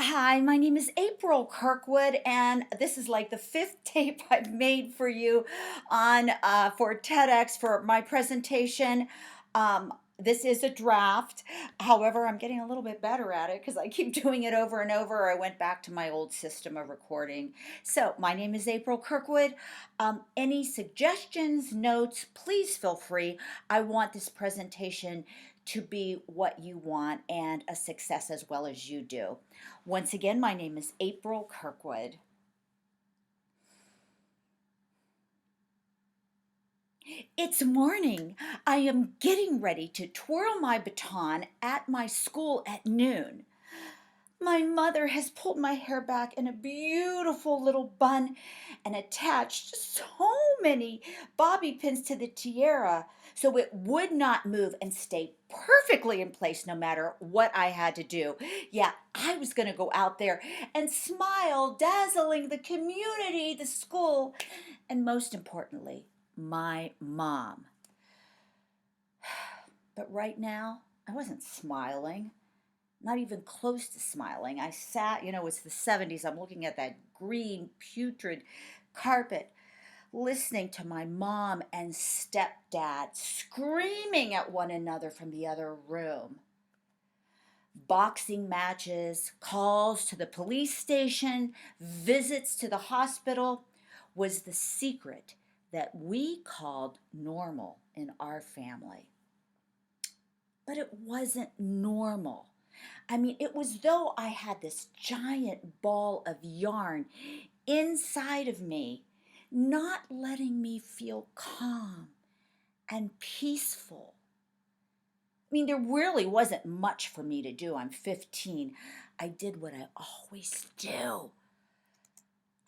Hi, my name is April Kirkwood, and this is like the fifth tape I've made for you on for TEDx for my presentation. This is a draft. However, I'm getting a little bit better at it because I keep doing it over and over. I went back to my old system of recording. So, my name is April Kirkwood. Any suggestions, notes, please feel free. I want this presentation to be what you want and a success as well as you do. Once again, my name is April Kirkwood. It's morning. I am getting ready to twirl my baton at my school at noon. My mother has pulled my hair back in a beautiful little bun and attached so many bobby pins to the tiara so it would not move and stay perfectly in place no matter what I had to do. Yeah, I was going to go out there and smile, dazzling the community, the school, and most importantly, my mom. But right now, I wasn't smiling, not even close to smiling. I sat, it's the 70s. I'm looking at that green, putrid carpet, listening to my mom and stepdad screaming at one another from the other room. Boxing matches, calls to the police station, visits to the hospital was the secret that we called normal in our family. But it wasn't normal. I mean, it was though I had this giant ball of yarn inside of me, not letting me feel calm and peaceful. I mean, there really wasn't much for me to do. I'm 15. I did what I always do.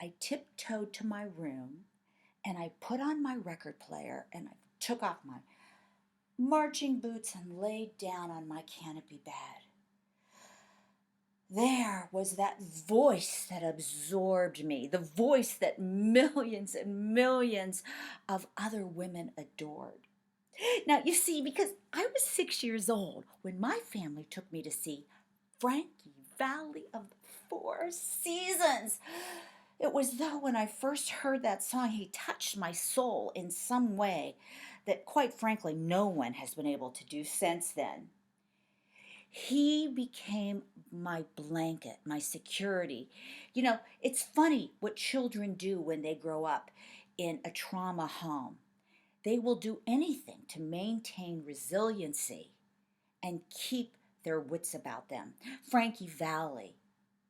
I tiptoed to my room and I put on my record player and I took off my marching boots and laid down on my canopy bed. There was that voice that absorbed me, the voice that millions and millions of other women adored. Now, you see, because I was 6 years old when my family took me to see Frankie Valley of the Four Seasons. It was though when I first heard that song, he touched my soul in some way that, quite frankly, no one has been able to do since then. He became my blanket, my security. It's funny what children do when they grow up in a trauma home. They will do anything to maintain resiliency and keep their wits about them. Frankie Valli,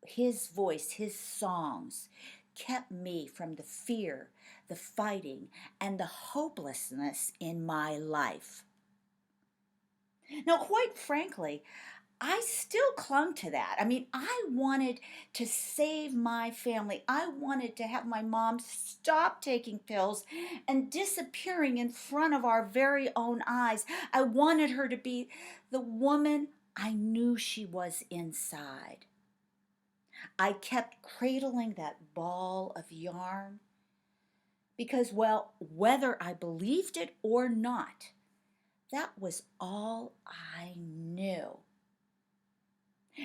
his voice, his songs kept me from the fear, the fighting, and the hopelessness in my life. Now, quite frankly, I still clung to that. I mean, I wanted to save my family. I wanted to have my mom stop taking pills and disappearing in front of our very own eyes. I wanted her to be the woman I knew she was inside. I kept cradling that ball of yarn because, well, whether I believed it or not, that was all I knew.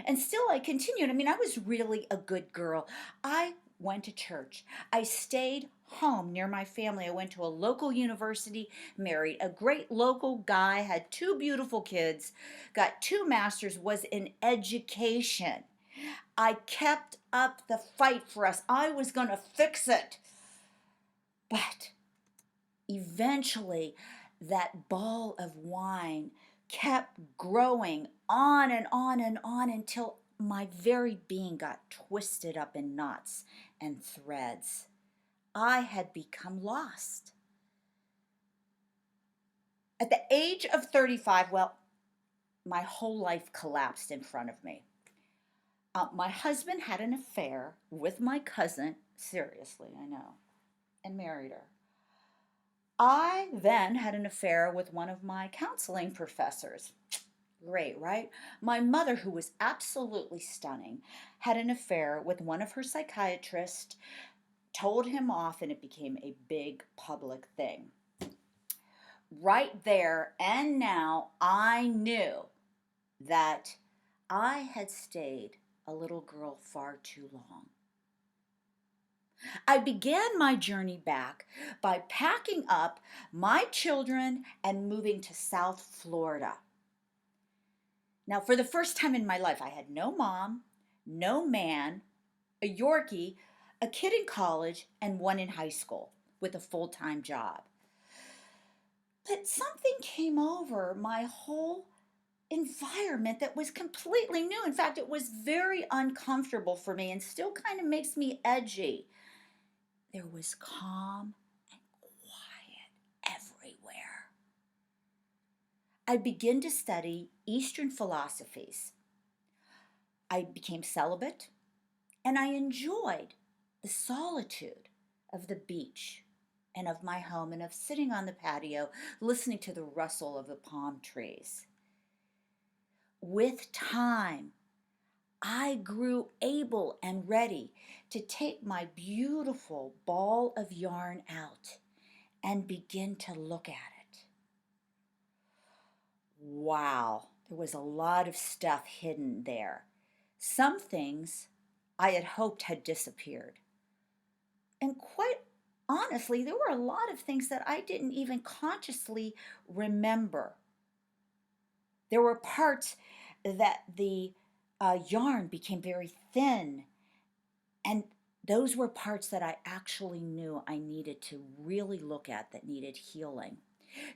And still I continued. I mean, I was really a good girl. I went to church. I stayed home near my family. I went to a local university, married a great local guy, had two beautiful kids, got two masters, was in education. I kept up the fight for us. I was going to fix it. But eventually, that ball of wine kept growing on and on and on until my very being got twisted up in knots and threads. I had become lost. At the age of 35, well, my whole life collapsed in front of me. My husband had an affair with my cousin, seriously, I know, and married her. I then had an affair with one of my counseling professors. Great, right? My mother, who was absolutely stunning, had an affair with one of her psychiatrists, told him off, and it became a big public thing. Right there and now, I knew that I had stayed a little girl far too long. I began my journey back by packing up my children and moving to South Florida. Now, for the first time in my life, I had no mom, no man, a Yorkie, a kid in college, and one in high school with a full-time job. But something came over my whole environment that was completely new. In fact, it was very uncomfortable for me and still kind of makes me edgy. There was calm and quiet everywhere. I began to study Eastern philosophies. I became celibate and I enjoyed the solitude of the beach and of my home and of sitting on the patio listening to the rustle of the palm trees. With time, I grew able and ready to take my beautiful ball of yarn out and begin to look at it. Wow, there was a lot of stuff hidden there. Some things I had hoped had disappeared. And quite honestly, there were a lot of things that I didn't even consciously remember. There were parts that the yarn became very thin, and those were parts that I actually knew I needed to really look at that needed healing.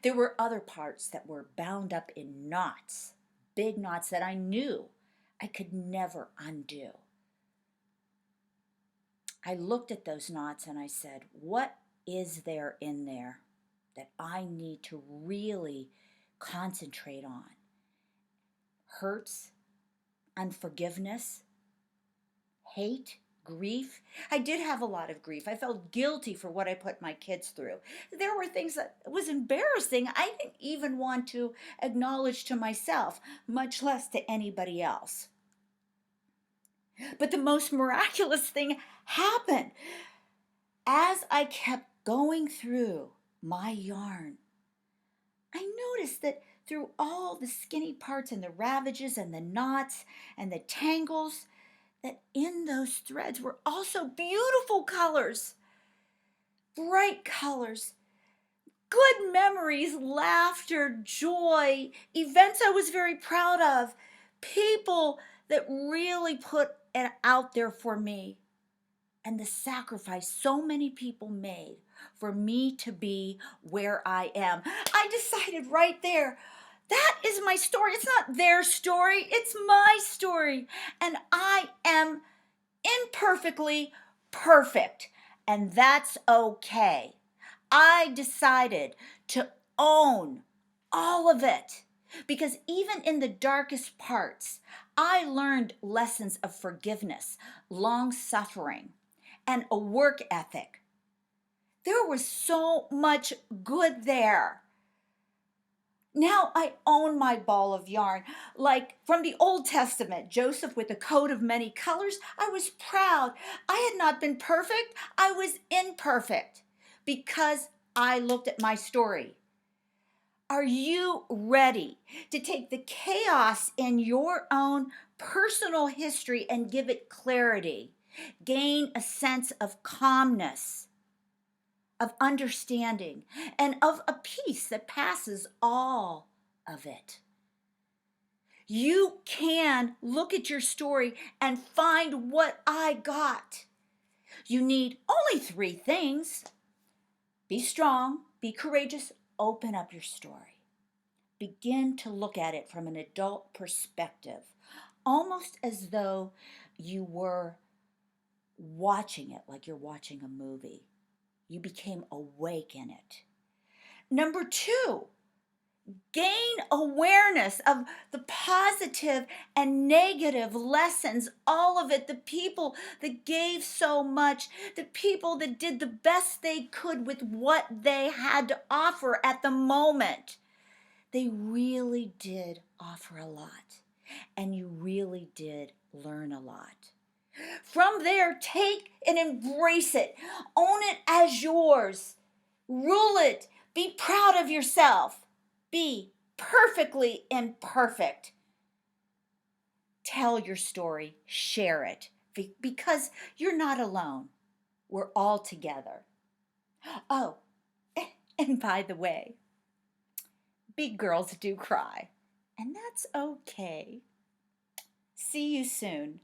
There were other parts that were bound up in knots, big knots that I knew I could never undo. I looked at those knots and I said, what is there in there that I need to really concentrate on? Hurts, unforgiveness, hate, grief. I did have a lot of grief. I felt guilty for what I put my kids through. There were things that was embarrassing. I didn't even want to acknowledge to myself, much less to anybody else. But the most miraculous thing happened. As I kept going through my yarn, I noticed that through all the skinny parts and the ravages and the knots and the tangles, that in those threads were also beautiful colors, bright colors, good memories, laughter, joy, events I was very proud of, people that really put it out there for me, and the sacrifice so many people made for me to be where I am. I decided right there, that is my story. It's not their story, it's my story. And I am imperfectly perfect, and that's okay. I decided to own all of it because even in the darkest parts, I learned lessons of forgiveness, long suffering, and a work ethic. There was so much good there. Now I own my ball of yarn. Like from the Old Testament, Joseph with a coat of many colors, I was proud. I had not been perfect, I was imperfect because I looked at my story. Are you ready to take the chaos in your own personal history and give it clarity? Gain a sense of calmness, of understanding, and of a peace that passes all of it. You can look at your story and find what I got. You need only 3 things. Be strong, be courageous, open up your story. Begin to look at it from an adult perspective, almost as though you were watching it like you're watching a movie. You became awake in it. Number 2, gain awareness of the positive and negative lessons, all of it, the people that gave so much, the people that did the best they could with what they had to offer at the moment. They really did offer a lot, and you really did learn a lot. From there, take and embrace it. Own it as yours. Rule it. Be proud of yourself. Be perfectly imperfect. Tell your story, share it, because you're not alone. We're all together. Oh, and by the way, big girls do cry, and that's okay. See you soon.